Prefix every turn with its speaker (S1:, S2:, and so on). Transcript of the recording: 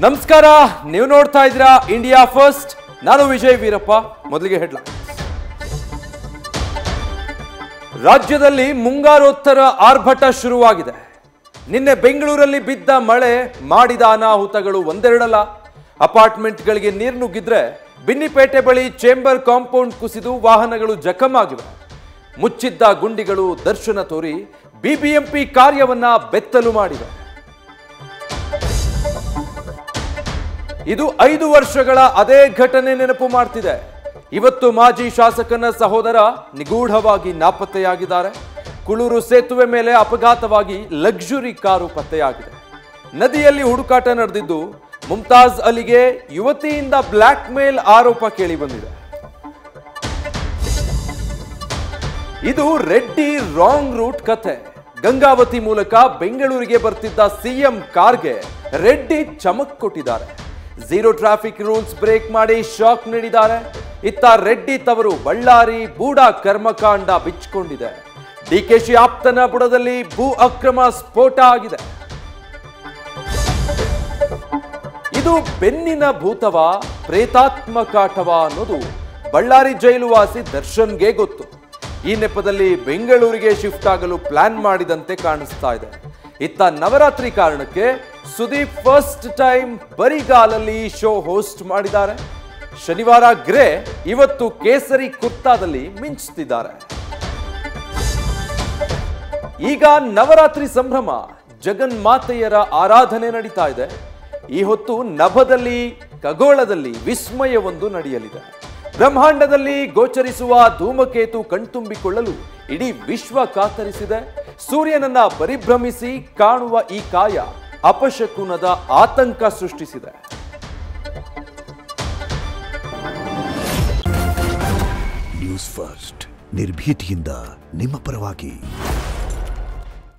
S1: ನಮಸ್ಕಾರ, ನೀವು ನೋಡ್ತಾ ಇದ್ದೀರಾ ಇಂಡಿಯಾ ಫಸ್ಟ್. ನಾನು ವಿಜಯ್ ವೀರಪ್ಪ. ಮೊದಲಿಗೆ ಹೆಡ್ಲೈನ್. ರಾಜ್ಯದಲ್ಲಿ ಮುಂಗಾರೋತ್ತರ ಆರ್ಭಟ ಶುರುವಾಗಿದೆ. ನಿನ್ನೆ ಬೆಂಗಳೂರಲ್ಲಿ ಬಿದ್ದ ಮಳೆ ಮಾಡಿದ ಅನಾಹುತಗಳು ಒಂದೆರಡಲ್ಲ. ಅಪಾರ್ಟ್ಮೆಂಟ್ಗಳಿಗೆ ನೀರು ನುಗ್ಗಿದ್ರೆ ಬಿನ್ನಿಪೇಟೆ ಬಳಿ ಚೇಂಬರ್ ಕಾಂಪೌಂಡ್ ಕುಸಿದು ವಾಹನಗಳು ಜಖಮಾಗಿವೆ. ಮುಚ್ಚಿದ್ದ ಗುಂಡಿಗಳು ದರ್ಶನ ತೋರಿ ಬಿಬಿಎಂಪಿ ಕಾರ್ಯವನ್ನ ಬೆತ್ತಲು ಮಾಡಿವೆ. ಇದು 5 ವರ್ಷಗಳ ಅದೇ ಘಟನೆ ನೆನಪು ಮಾಡ್ತಿದೆ. ಇವತ್ತು ಮಾಜಿ ಶಾಸಕನ ಸಹೋದರ ನಿಗೂಢವಾಗಿ ನಾಪತ್ತೆಯಾಗಿದ್ದಾರೆ. ಕುಳೂರು ಸೇತುವೆ ಮೇಲೆ ಅಪಘಾತವಾಗಿ ಲಕ್ಸುರಿ ಕಾರು ಪತ್ತೆಯಾಗಿದೆ. ನದಿಯಲ್ಲಿ ಹುಡುಕಾಟ ನಡೆದಿದ್ದು ಮುಮ್ತಾಜ್ ಅಲಿಗೆ ಯುವತಿಯಿಂದ ಬ್ಲಾಕ್ ಮೇಲ್ ಆರೋಪ ಕೇಳಿ ಬಂದಿದೆ. ಇದು ರೆಡ್ಡಿ ರಾಂಗ್ ರೂಟ್ ಕಥೆ. ಗಂಗಾವತಿ ಮೂಲಕ ಬೆಂಗಳೂರಿಗೆ ಬರ್ತಿದ್ದ ಸಿಎಂ ಕಾರ್ಗೆ ರೆಡ್ಡಿ ಚಮಕ್ ಕೊಟ್ಟಿದ್ದಾರೆ. ಝೀರೋ ಟ್ರಾಫಿಕ್ ರೂಲ್ಸ್ ಬ್ರೇಕ್ ಮಾಡಿ ಶಾಕ್ ನೀಡಿದ್ದಾರೆ. ಇತ್ತ ರೆಡ್ಡಿ ತವರು ಬಳ್ಳಾರಿ ಬೂಡ ಕರ್ಮಕಾಂಡ ಬಿಚ್ಚಿಕೊಂಡಿದೆ. ಡಿಕೆಶಿ ಆಪ್ತನ ಬುಡದಲ್ಲಿ ಭೂ ಅಕ್ರಮ ಸ್ಫೋಟ ಆಗಿದೆ. ಇದು ಬೆನ್ನಿನ ಭೂತವ, ಪ್ರೇತಾತ್ಮಕಾಟವ ಅನ್ನೋದು ಬಳ್ಳಾರಿ ಜೈಲು ವಾಸಿ ದರ್ಶನ್ಗೆ ಗೊತ್ತು. ಈ ನೆಪದಲ್ಲಿ ಬೆಂಗಳೂರಿಗೆ ಶಿಫ್ಟ್ ಆಗಲು ಪ್ಲಾನ್ ಮಾಡಿದಂತೆ ಕಾಣಿಸ್ತಾ ಇದೆ. ಇತ್ತ ನವರಾತ್ರಿ ಕಾರಣಕ್ಕೆ ಸುದೀಪ್ ಫಸ್ಟ್ ಟೈಮ್ ಬರಿಗಾಲಲ್ಲಿ ಶೋ ಹೋಸ್ಟ್ ಮಾಡಿದ್ದಾರೆ. ಶನಿವಾರ ಗ್ರೇ, ಇವತ್ತು ಕೇಸರಿ ಕುರ್ತಾದಲ್ಲಿ ಮಿಂಚುತ್ತಿದ್ದಾರೆ. ಈಗ ನವರಾತ್ರಿ ಸಂಭ್ರಮ, ಜಗನ್ಮಾತೆಯರ ಆರಾಧನೆ ನಡೀತಾ ಇದೆ. ಈ ಹೊತ್ತು ನಭದಲ್ಲಿ ಖಗೋಳದಲ್ಲಿ ವಿಸ್ಮಯವೊಂದು ನಡೆಯಲಿದೆ. ಬ್ರಹ್ಮಾಂಡದಲ್ಲಿ ಗೋಚರಿಸುವ ಧೂಮಕೇತು ಕಣ್ತುಂಬಿಕೊಳ್ಳಲು ಇಡೀ ವಿಶ್ವ ಕಾತರಿಸಿದೆ. ಸೂರ್ಯನನ್ನ ಪರಿಭ್ರಮಿಸಿ ಕಾಣುವ ಈ ಕಾಯ ಅಪಶಕುನದ ಆತಂಕ ಸೃಷ್ಟಿಸಿದೆ.
S2: ನ್ಯೂಸ್ ಫಸ್ಟ್, ನಿರ್ಭೀತಿಯಿಂದ ನಿಮ್ಮ ಪರವಾಗಿ.